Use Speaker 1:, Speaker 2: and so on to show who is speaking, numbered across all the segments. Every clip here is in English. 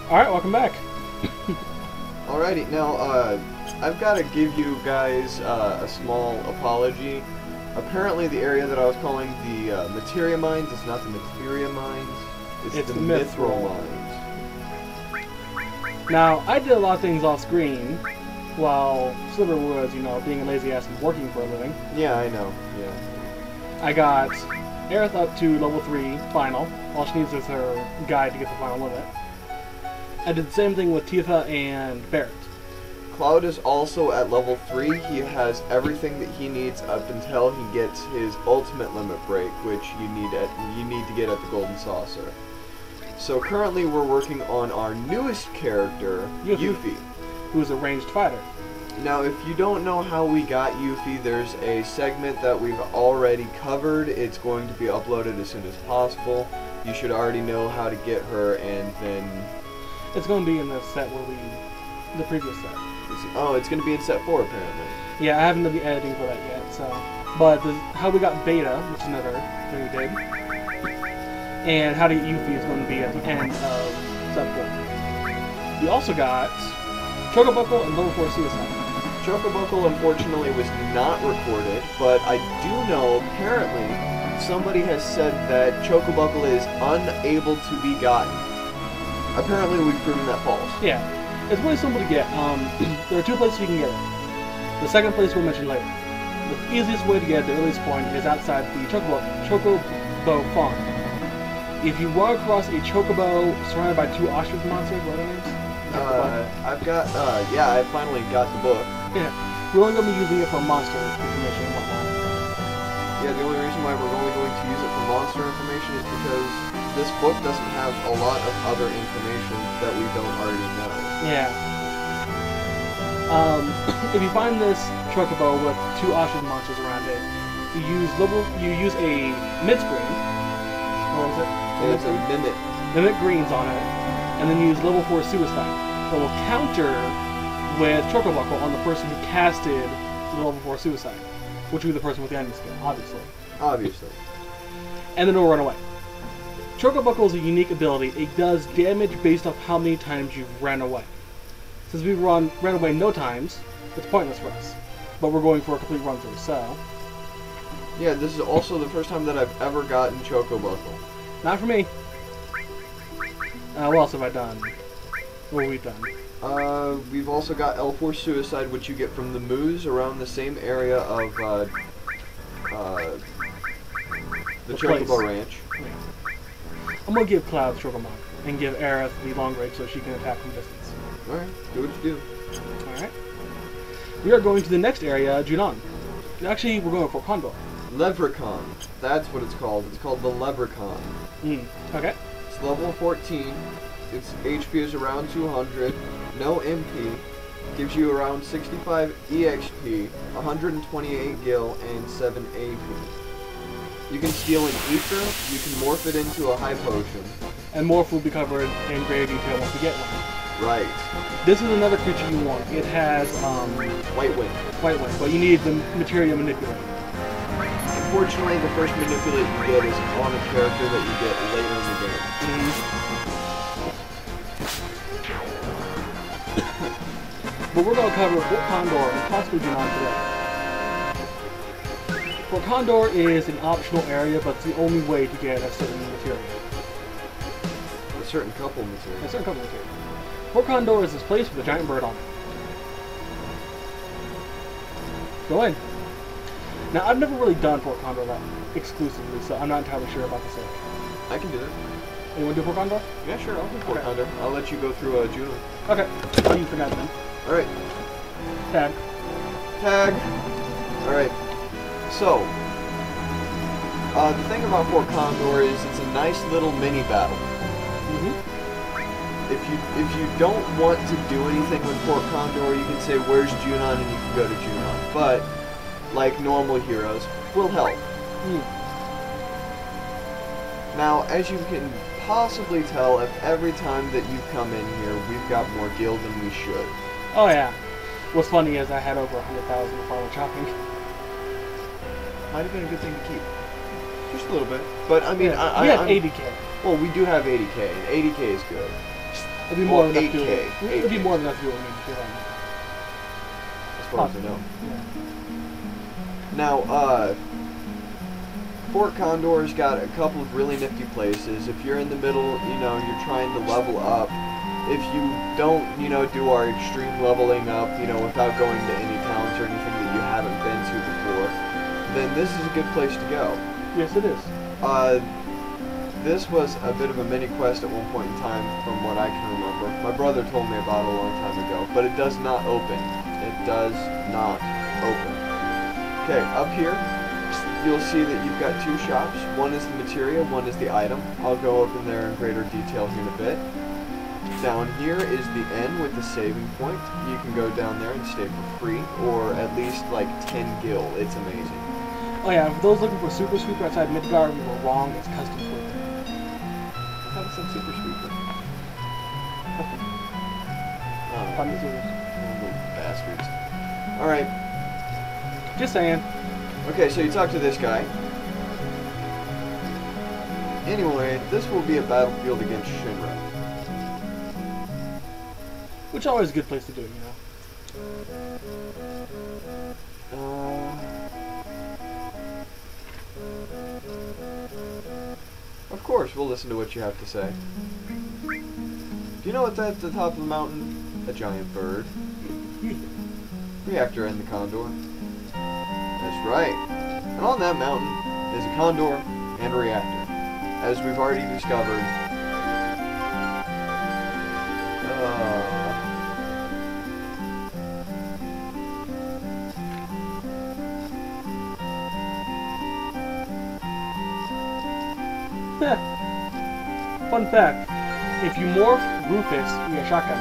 Speaker 1: Alright, welcome back.
Speaker 2: Alrighty, now, I've got to give you guys a small apology. Apparently the area that I was calling the Materia Mines is not the Materia Mines, it's the Mithril Mines.
Speaker 1: Now, I did a lot of things off screen, while Sliver was, you know, being a lazy ass and working for a living.
Speaker 2: Yeah, I know, yeah.
Speaker 1: I got Aerith up to level 3, final. All she needs is her guide to get the final limit. I did the same thing with Tifa and Barrett.
Speaker 2: Cloud is also at level 3. He has everything that he needs up until he gets his ultimate limit break, which you need to get at the Golden Saucer. So currently we're working on our newest character, Yuffie,
Speaker 1: who's a ranged fighter.
Speaker 2: Now, if you don't know how we got Yuffie, there's a segment that we've already covered. It's going to be uploaded as soon as possible. You should already know how to get her, and then...
Speaker 1: It's going to be in the set the previous set.
Speaker 2: Oh, it's going to be in set 4, apparently.
Speaker 1: Yeah, I haven't done the editing for that yet, so... But how we got Beta, which is another thing we did, and how to get Yuffie is going to be at the end of set 4. We also got Chocobuckle and level 4 Suicide.
Speaker 2: Chocobuckle, unfortunately, was not recorded, but I do know, apparently, somebody has said that Chocobuckle is unable to be gotten. Apparently, we've proven that false.
Speaker 1: Yeah. It's really simple to get. There are 2 places you can get it. The second place we'll mention later. The easiest way to get at the earliest point is outside the Chocobo farm. If you run across a Chocobo surrounded by 2 ostrich monsters, what are their names?
Speaker 2: I've got, yeah, I finally got the book.
Speaker 1: Yeah. We're only going to be using it for monster information and whatnot.
Speaker 2: Yeah, the only reason why we're only going to use it for monster information is because this book doesn't have a lot of other information that we don't already know.
Speaker 1: Yeah. If you find this Chocobo with 2 ostrich monsters around it, you use a mid-screen. What was it?
Speaker 2: It's a Mimic.
Speaker 1: Mimic greens on it, and then use level 4 Suicide. That will counter with Chocobuckle on the person who casted the level 4 Suicide, which will be the person with the enemy skill, obviously.
Speaker 2: Obviously.
Speaker 1: And then it'll run away. Chocobuckle is a unique ability. It does damage based off how many times you've ran away. Since we ran away no times, it's pointless for us. But we're going for a complete run through, so...
Speaker 2: Yeah, this is also the first time that I've ever gotten Chocobuckle.
Speaker 1: Not for me. What else have I done? What have we done?
Speaker 2: We've also got L4 Suicide, which you get from the moose around the same area of, the Chocobo Ranch.
Speaker 1: Yeah. I'm gonna give Cloud Chocobo and give Aerith the long range so she can attack from distance.
Speaker 2: Alright, do what you do.
Speaker 1: Alright. We are going to the next area, Junon. Actually, we're going for Condor.
Speaker 2: Leprechaun. That's what it's called. It's called the Leprechaun.
Speaker 1: Okay.
Speaker 2: It's level 14. Its HP is around 200. No MP. Gives you around 65 EXP, 128 gil, and 7 AP. You can steal an ether. You can morph it into a high potion.
Speaker 1: And morph will be covered in greater detail once we get one.
Speaker 2: Right.
Speaker 1: This is another creature you want. It has
Speaker 2: White Wind.
Speaker 1: White Wind, but you need the materia manipulate.
Speaker 2: Unfortunately, the first manipulate you get is on a character that you get later in the game.
Speaker 1: But we're going to cover Fort Condor and possibly Junon today. Fort Condor is an optional area, but it's the only way to get a certain material.
Speaker 2: A certain couple material.
Speaker 1: A certain couple material. Fort Condor is this place with a giant bird on it. Go in. Now, I've never really done Fort Condor that exclusively, so I'm not entirely sure about the search.
Speaker 2: I can do that.
Speaker 1: You want to do Fort Condor?
Speaker 2: Yeah, sure, I'll do Fort Condor. I'll let you go through Juno.
Speaker 1: Okay. I'll use the guide then.
Speaker 2: Alright.
Speaker 1: Tag.
Speaker 2: Tag. Alright. So, the thing about Fort Condor is it's a nice little mini battle. If you don't want to do anything with Fort Condor, you can say, where's Junon, and you can go to Junon. But, like normal heroes, we'll help. Now, as you can possibly tell, if every time that you come in here, we've got more gil than we should.
Speaker 1: Oh yeah. What's funny is I had over 100,000 before I went shopping.
Speaker 2: Might have been a good thing to keep. Just a little bit. But, I mean,
Speaker 1: yeah, we have 80k.
Speaker 2: Well, we do have 80k, and 80k is good.
Speaker 1: It'd be more
Speaker 2: Well,
Speaker 1: than enough to do
Speaker 2: 8K.
Speaker 1: it. It'd be more than enough to do what we need to do right
Speaker 2: As far as I know.
Speaker 1: now.
Speaker 2: Now, Fort Condor's got a couple of really nifty places. If you're in the middle, you know, you're trying to level up. If you don't, you know, do our extreme leveling up, you know, without going to any towns or anything that you haven't been to before, then this is a good place to go.
Speaker 1: Yes, it is.
Speaker 2: This was a bit of a mini quest at one point in time, from what I can remember. My brother told me about it a long time ago, but it does not open. It does not open. Okay, up here, you'll see that you've got two shops. One is the material, one is the item. I'll go up in there in greater detail here in a bit. Down here is the inn with the saving point. You can go down there and stay for free, or at least like 10 gil. It's amazing.
Speaker 1: Oh yeah, for those looking for Super Sweeper outside Midgard, we were wrong. It's custom sweeper.
Speaker 2: I thought it said super sweeper.
Speaker 1: Fun to do.
Speaker 2: Little bastards. Alright.
Speaker 1: Just saying.
Speaker 2: Okay, so you talk to this guy. Anyway, this will be a battlefield against Shinra.
Speaker 1: Which is always a good place to do it, you know.
Speaker 2: Of course, we'll listen to what you have to say. Do you know what's at the top of the mountain? A giant bird. Reactor and the Condor. That's right. And on that mountain is a Condor and a reactor. As we've already discovered.
Speaker 1: Fun fact, if you morph Rufus, you get a shotgun.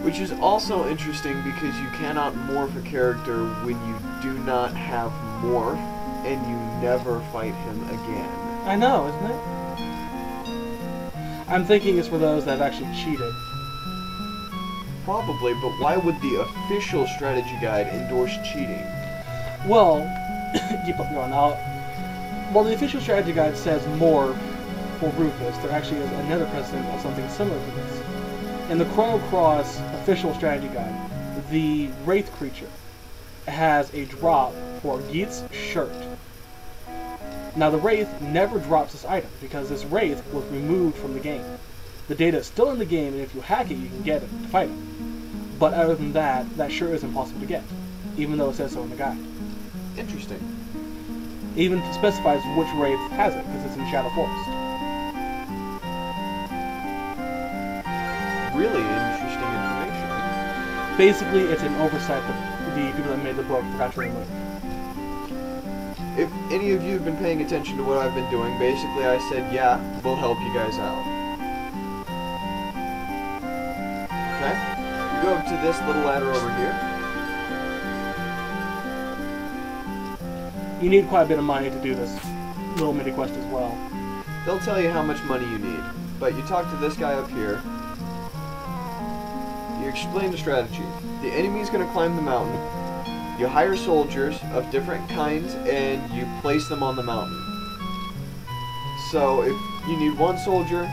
Speaker 2: Which is also interesting because you cannot morph a character when you do not have morph, and you never fight him again.
Speaker 1: I know, isn't it? I'm thinking it's for those that have actually cheated.
Speaker 2: Probably, but why would the official strategy guide endorse cheating?
Speaker 1: Well, keep up going now. Well, the official strategy guide says more for Rufus. There actually is another precedent of something similar to this. In the Chrono Cross official strategy guide, the Wraith creature has a drop for Geet's shirt. Now, the Wraith never drops this item because this Wraith was removed from the game. The data is still in the game, and if you hack it, you can get it to fight him. But other than that, that shirt is impossible to get, even though it says so in the guide.
Speaker 2: Interesting.
Speaker 1: Even specifies which Wraith has it, because it's in Shadow Forest.
Speaker 2: Really interesting information.
Speaker 1: Basically, it's an oversight that the people that made the book forgot to remove.
Speaker 2: If any of you have been paying attention to what I've been doing, basically I said, yeah, we'll help you guys out. Okay? You go up to this little ladder over here.
Speaker 1: You need quite a bit of money to do this little mini quest as well.
Speaker 2: They'll tell you how much money you need. But you talk to this guy up here. You explain the strategy. The enemy's going to climb the mountain. You hire soldiers of different kinds and you place them on the mountain. So if you need one soldier,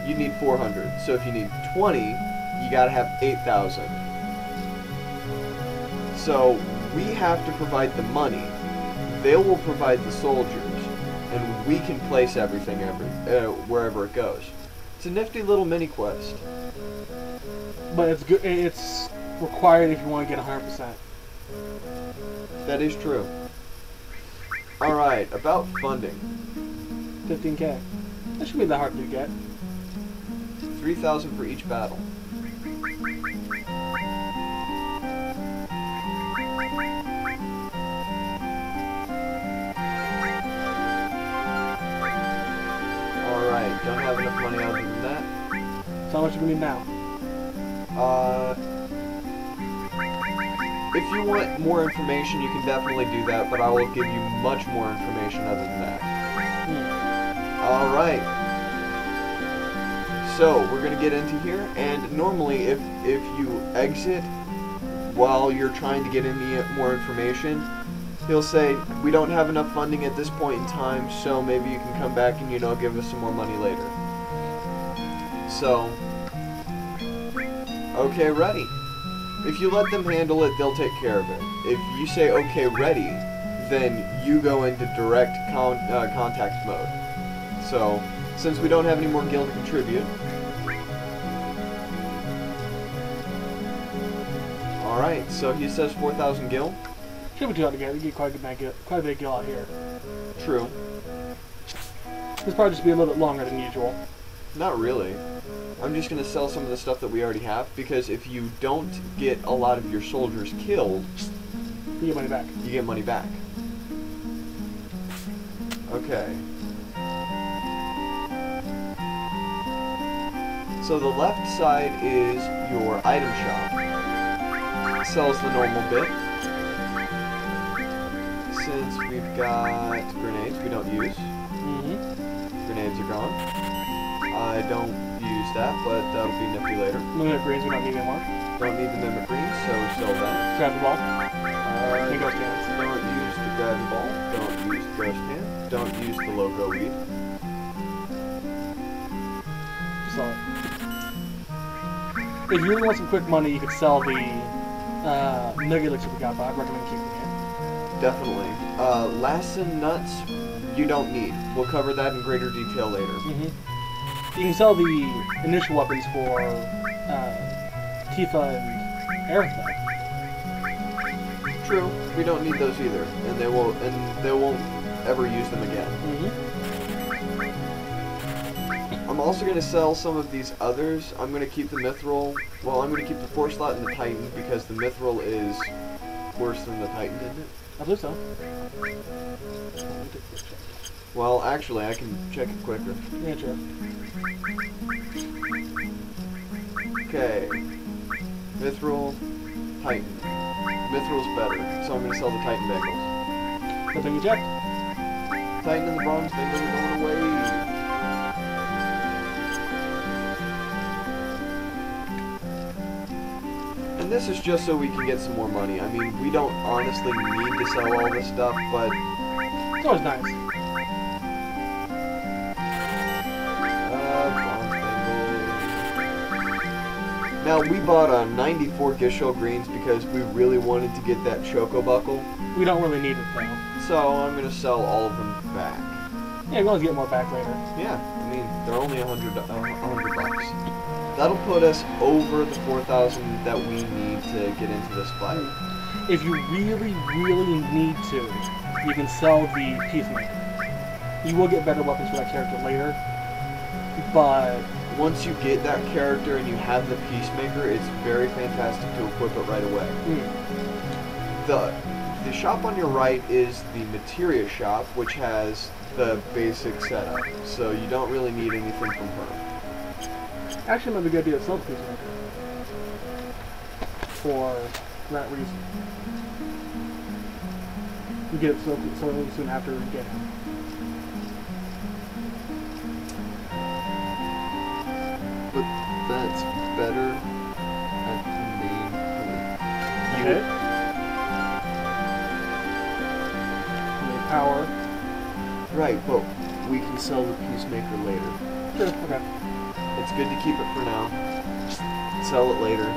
Speaker 2: you need 400. So if you need 20, you gotta have 8,000. So we have to provide the money. They will provide the soldiers, and we can place everything wherever it goes. It's a nifty little mini quest.
Speaker 1: But it's good. It's required if you want to get 100%.
Speaker 2: That is true. Alright, about funding.
Speaker 1: 15k. That should be that hard to get.
Speaker 2: 3,000 for each battle. Alright, don't have enough money other than that.
Speaker 1: So how much do we need now?
Speaker 2: If you want more information, you can definitely do that, but I will give you much more information other than that. Alright. So, we're going to get into here, and normally if you exit while you're trying to get any more information, He'll say, we don't have enough funding at this point in time, so maybe you can come back and, you know, give us some more money later. So, okay, ready. If you let them handle it, they'll take care of it. If you say, okay, ready, then you go into direct contact mode. So, since we don't have any more gil to contribute, alright, so he says 4,000 gil.
Speaker 1: Should be too hard to get. We get quite a bit of gil out here.
Speaker 2: True.
Speaker 1: This probably just be a little bit longer than usual.
Speaker 2: Not really. I'm just going to sell some of the stuff that we already have, because if you don't get a lot of your soldiers killed,
Speaker 1: you get money back.
Speaker 2: You get money back. Okay. So the left side is your item shop. It sells the normal bit. Since we've got grenades we don't use. Grenades are gone. I don't use that, but that'll be nifty later.
Speaker 1: Mimic greens we don't need anymore.
Speaker 2: Don't need the mimic greens, so we sell that.
Speaker 1: Grab the ball. And ghost hands.
Speaker 2: Don't use the grab and ball. Don't use the ghost hand. Don't use the logo weed.
Speaker 1: Just sell it. If you really want some quick money, you could sell the nugget elixir we got, but I'd recommend keeping it.
Speaker 2: Definitely. Lassen nuts, you don't need. We'll cover that in greater detail later.
Speaker 1: You can sell the initial weapons for Tifa and Aerith.
Speaker 2: True. We don't need those either, and they won't ever use them again. I'm also going to sell some of these others. I'm going to keep the Mithril. Well, I'm going to keep the 4 slot and the Titan because the Mithril is worse than the Titan, isn't it?
Speaker 1: I believe so.
Speaker 2: Well, actually, I can check it quicker.
Speaker 1: Yeah, sure.
Speaker 2: Okay. Mithril, Titan. Mithril's better, so I'm going to sell the Titan bagels.
Speaker 1: Good thing you checked.
Speaker 2: Titan and the bronze bagels are going away. And this is just so we can get some more money. I mean, we don't honestly need to sell all this stuff, but
Speaker 1: it's always nice.
Speaker 2: Now, we bought 94 Gisho greens because we really wanted to get that Choco Buckle.
Speaker 1: We don't really need it, though.
Speaker 2: So, I'm going to sell all of them back.
Speaker 1: Yeah, we'll get more back later.
Speaker 2: Yeah, I mean, they're only $100 bucks. That'll put us over the 4,000 that we need to get into this fight.
Speaker 1: If you really, really need to, you can sell the Peacemaker. You will get better weapons for that character later, but
Speaker 2: once you get that character and you have the Peacemaker, it's very fantastic to equip it right away. The shop on your right is the Materia shop, which has the basic setup, so you don't really need anything from her.
Speaker 1: Actually, it might be a good idea to sell the Peacemaker for that reason. You get it so soon after you get him.
Speaker 2: But that's better at the main point.
Speaker 1: Okay. Power.
Speaker 2: Right, but we can sell the Peacemaker later.
Speaker 1: Sure, okay.
Speaker 2: It's good to keep it for now. Sell it later.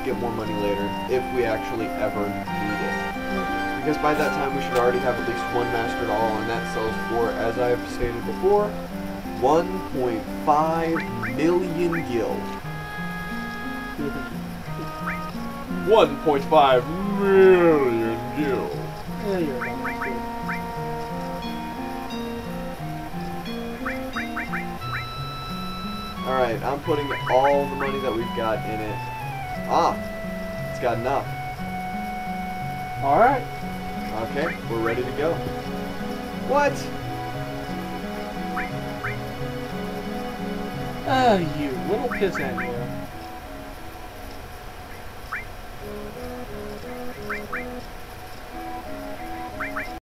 Speaker 2: Get more money later, if we actually ever need it. Because by that time we should already have at least one Master Doll, and that sells for, as I have stated before, 1.5 million gil. 1.5 million gil.
Speaker 1: Yeah, you're right. That's good.
Speaker 2: Alright, I'm putting all the money that we've got in it. Ah! It's got enough.
Speaker 1: Alright.
Speaker 2: Okay, we're ready to go. What?
Speaker 1: You little pissant, you.